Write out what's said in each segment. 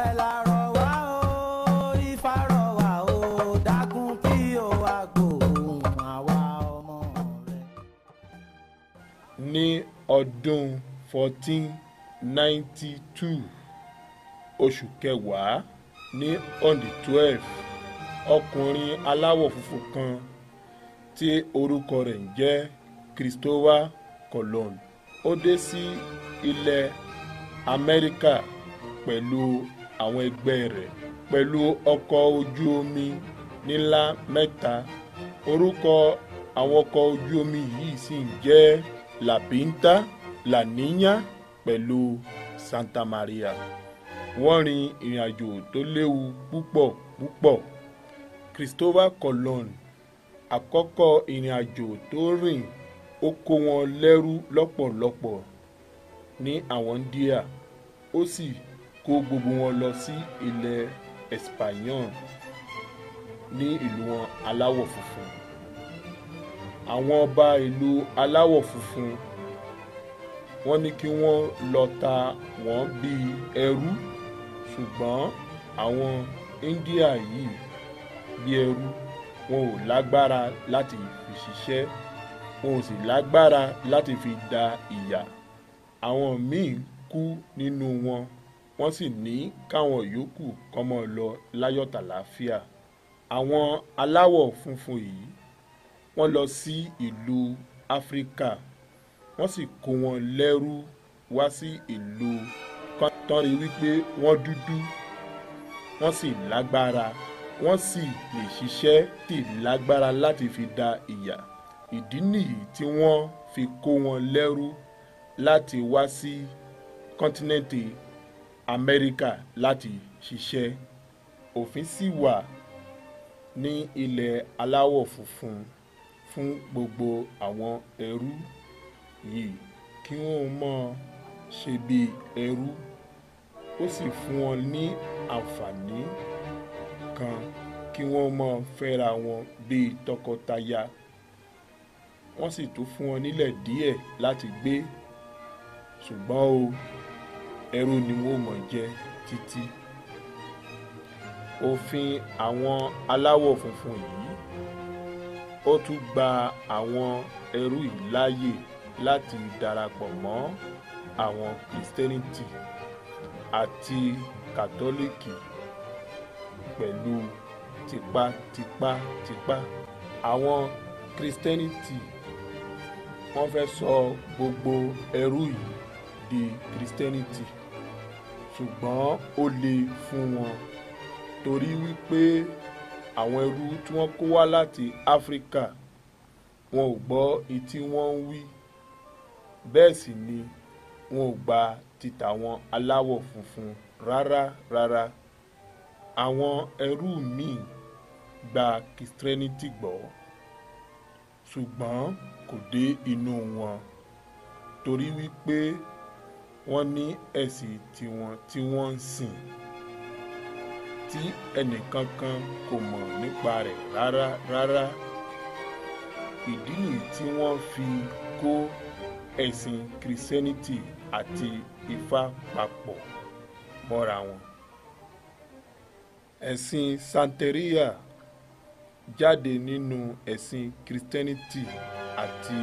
ẹ la rọ̀ wá o Ifá rọ̀ wá o dákun kí o wá gbóhùn àwa ọmọ rẹ. ní ọdún 1492 oṣù kẹwàá ní on the 12 ọkùnrin aláwọ̀ funfun kan tí orúkọ rẹ̀ ń jẹ́ Christopher Colon ó dé sí ilẹ̀ Amẹ́ríkà pẹ̀lú àwọn ẹgbẹ́ rẹ̀ pẹ̀lú ọkọ̀ ojú omi ńlá mẹ́ta. Orúkọ àwọn ọkọ̀ ojú omi yìí sì ń jẹ́ La Pinta, La Niña pẹ̀lú Santa Maria. Wọ́n rin ìrìnàjò tó léwu púpọ̀. Christopher Colon àkọ́kọ́ ìrìnàjò tó rìn ó kó wọn lẹ́rú lọ́pọ̀lọpọ̀ ní àwọn India ó sì kó gbogbo wọn lọ sí ilẹ̀ Espanyol ní ìlú wọn aláwọ̀ funfun. Àwọn ọba ìlú aláwọ̀ funfun wọ́n ní kí wọ́n lọ ta wọ́n bíi ẹrú ṣùgbọ́n àwọn India yìí bí ẹrú wọn ò lágbára láti fi ṣiṣẹ́ wọn ò sì lágbára láti fi da ìyà. Àwọn míì kú nínú wọn wọ́n sì ní káwọn yòókù kọ́ mọ́ lọ láyọ̀ tàlàáfíà. Àwọn aláwọ̀ funfun yìí wọ́n lọ sí ìlú Áfíríkà wọ́n sì kó wọn lẹ́rú wá sí ìlú tán rí wípé wọ́n dúdú wọ́n sì lágbára wọ́n sì lè ṣiṣẹ́ sì lágbára láti fi da ìyà. Ìdí nìyí tí wọ́n fi kó wọn lẹ́rú láti wá sí kọ́ńtínẹ́ǹtì Amẹ́ríkà láti ṣiṣẹ́. Òfin sì wà ní ilẹ̀ aláwọ̀ funfun fún gbogbo àwọn ẹrú yìí kí wọ́n má ṣe bí ẹrú. Ó sì fún wọn ní àǹfààní kan kí wọ́n má fẹ́ra wọn bíi tọkọtaya. Wọ́n sì tún fún wọn nílẹ̀ díẹ̀ láti gbé ṣùgbọ́n o ẹrú ni wọ́n mọ̀ jẹ́ títí. Òfin àwọn aláwọ̀ funfun yìí ó tún gba àwọn ẹrú yìí láàyè láti darapọ̀ mọ́ àwọn Kristẹniti àti Kátólíìkì pẹ̀lú tipátipá. Àwọn Kristẹniti wọ́n fẹ́ sọ gbogbo ẹrú yìí di Kristẹniti ṣùgbọ́n ó le fún wọn torí wípé àwọn ẹrú tí wọ́n kó wá láti Áfíríkà wọn ò gbọ́ ìtí wọ́n ń wí bẹ́ẹ̀ sì ni wọn ò gba títàwọn aláwọ̀ funfun rárá. Àwọn ẹrú míì gba Kristẹniti gbọ́ ṣùgbọ́n kò dé inú wọn torí wípé wọ́n ní ẹ̀sìn tiwọn tí wọ́n ń sìn tí ẹnìkankan kò mọ̀ nípa rẹ̀ rárá. Ìdí nìyí tí wọ́n fi kó ẹ̀sìn Kristẹniti àti Ifá papọ̀ mọ́ra wọn. Ẹ̀sìn Santeria jáde nínú ẹ̀sìn Kristẹniti àti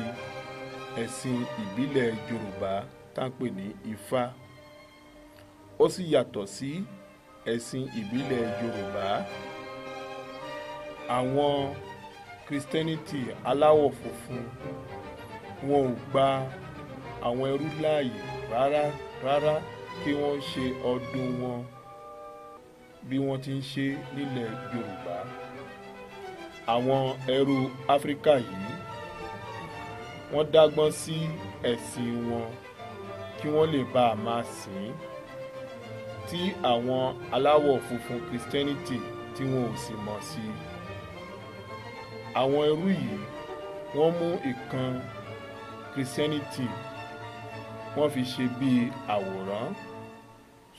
ẹ̀sìn ìbílẹ̀ Yorùbá tá ń pè ní Ifá. Ó sì yàtọ̀ sí ẹ̀sìn ìbílẹ̀ Yorùbá. Àwọn Kristẹniti aláwọ̀ funfun wọn ò gba àwọn ẹrú láàyè rárá kí wọ́n ṣe ọdún wọn bí wọ́n ti ń ṣe nílẹ̀ Yorùbá. Àwọn ẹrú Áfíríkà yìí wọ́n dágbọ́n sí ẹ̀sìn wọn kí wọ́n lè bá a máa sìn tí àwọn aláwọ̀ funfun Kristẹniti tí wọn ò sì mọ̀ sí. Àwọn ẹrú yìí wọ́n mú ìkan Kristẹniti wọ́n fi ṣe bí àwòrán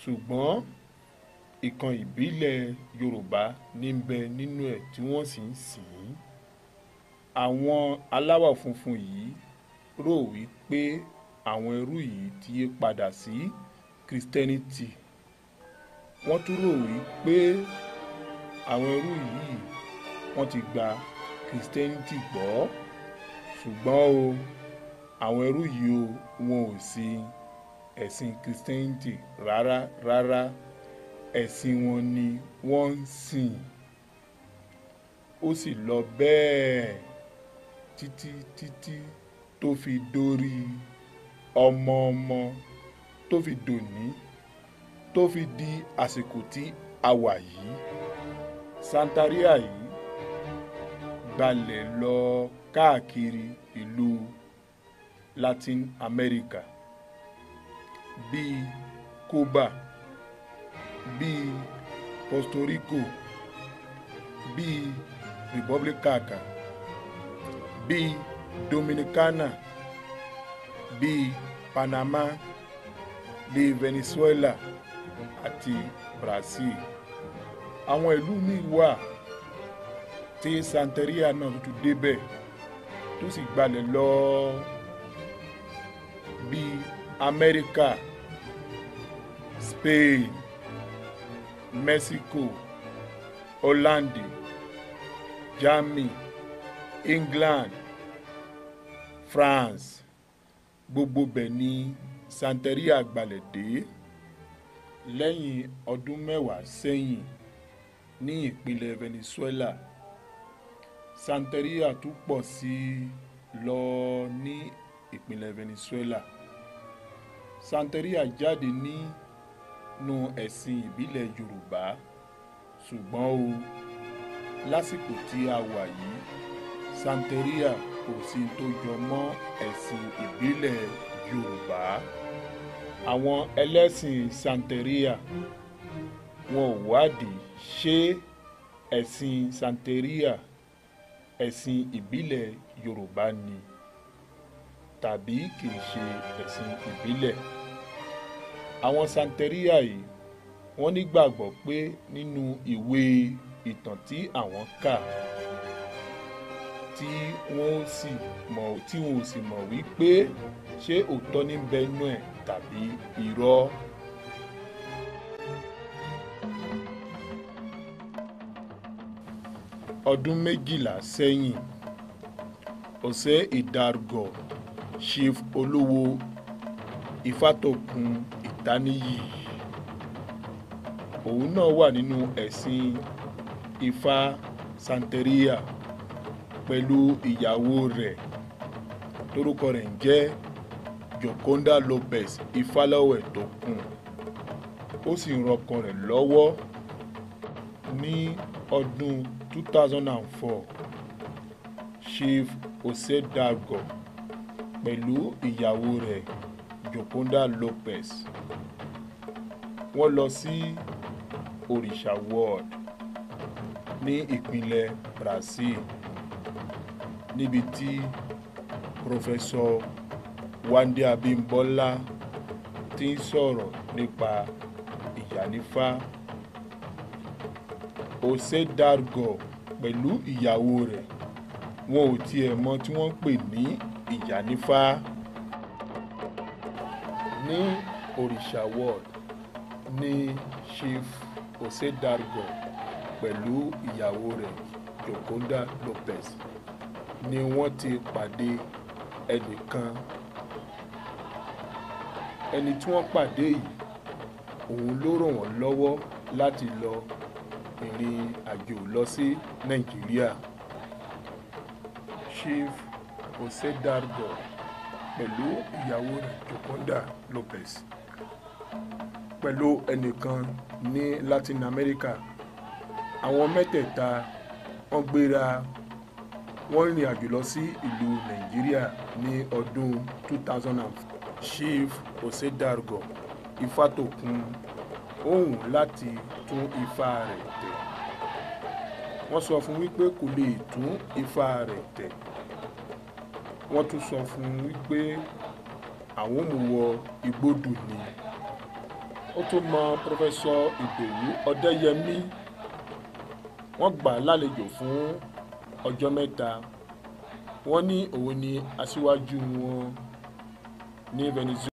ṣùgbọ́n ìkan ìbílẹ̀ Yorùbá níbẹ̀ nínú ẹ̀ tí wọ́n sì ń sìn. Àwọn aláwọ̀ funfun yìí rò wípé àwọn ẹrú yìí ti yí padà sí Kristẹniti wọ́n tún rò wípé àwọn ẹrú yìí wọ́n ti gba Christianity gbọ́, ṣùgbọ́n o àwọn ẹrú yìí o wọn ò sìn ẹ̀sìn Christianity rárá, ẹ̀sìn wọn ni wọ́n ń sìn. Ó sì lọ bẹ́ẹ̀ títí tó fi dórí ọmọ tó fi dòní, tó fi di àsìkò tí a wà yìí. Santeria yìí gbalẹ̀ lọ káàkiri ìlú Latin America bíi Cuba, bíi Puerto Rico, bíi Republicana, bíi Dominicana, bíi Panama, bíi Venezuela àti Brazil. Àwọn ìlú míì wà tí Santeria náà tún débẹ̀ tó sì gbalẹ̀ lọ bíi Amẹ́ríkà, Spain, Mexico, Holland, Germany, England, France. Gbogbo bẹ̀ ni Santeria gbalẹ̀ dé. Lẹ́yìn ọdún mẹ́wàá sẹ́yìn ní ìpínlẹ̀ Venezuela, Santeria tún pọ̀ sí lọ ní ìpínlẹ̀ Venezuela. Santeria jáde nínú ẹ̀sìn ìbílẹ̀ Yorùbá, ṣùgbọ́n o lásìkò tí a wà yìí Santeria kò sí tó jọ mọ́ ẹ̀sìn ìbílẹ̀ Yorùbá. Àwọn ẹlẹ́sìn Santeria wọn ò wádìí ṣé ẹ̀sìn Santeria ẹ̀sìn ìbílẹ̀ Yorùbá ni tàbí kìí ṣe ẹ̀sìn ìbílẹ̀. Àwọn Santeria yìí wọ́n nígbàgbọ́ pé nínú ìwé ìtàn tí àwọn kà tí wọ́n ò sì mọ̀ wípé ṣé òótọ́ ní bẹ́nu ẹ̀ tàbí irọ́. Ọdún 12 sẹ́yìn, José Hidalgo, Chief Olúwo Ifátòkun Ìtáníyì, òun náà wà nínú ẹ̀sìn Ifá Santeria pẹ̀lú ìyàwó rẹ̀ tórúkọ rẹ̀ ń jẹ́ Joconda Lopez Ifálọ́wẹ̀tókun. Ó sì ń rọkọ rẹ̀ lọ́wọ́. Ní ọdún 2004, Chief José Hidalgo pẹ̀lú ìyàwó rẹ̀ Joconda Lopez wọ́n lọ sí Òrìṣà World ní ìpínlẹ̀ Brazil, níbi tí Professor Wande Abímbọ́lá ti ń sọ̀rọ̀ nípa ìyánífá. José Hidalgo pẹ̀lú ìyàwó rẹ̀ wọn ò tiẹ̀ mọ̀ tí wọ́n ń pè ní ìyánífá. Ní Òrìṣà World ní Chief José Hidalgo pẹ̀lú ìyàwó rẹ̀ Joconda Lopez ni wọ́n ti pàdé ẹnìkan. Ẹni tí wọ́n pàdé yìí òun ló ràn wọ́n lọ́wọ́ láti lọ ìrìn àjò lọ sí Nàìjíríà. Chief José Hidalgo pẹ̀lú ìyàwó rẹ̀ Joconda Lopez pẹ̀lú ẹnìkan ní Latin America. Àwọn mẹ́tẹ̀ẹ̀ta wọ́n gbéra wọ́n rìn àjò lọ sí ìlú Nàìjíríà ní ọdún 2004. Chief José Hidalgo Ifátòkun ohùn láti tún ifá rẹ̀ tẹ̀. Wọ́n sọ fún wípé kò lè tún ifá rẹ̀ tẹ̀. Wọ́n tún sọ fún wípé àwọn mú wọ igbódù ni. Ó tún mọ Professor Ìdòwú Ọdẹ́yẹmí. Wọ́n gbà á lálejò fún ọjọ́ 3. Wọ́n ní òun ni aṣíwájú wọn ní Venezuela.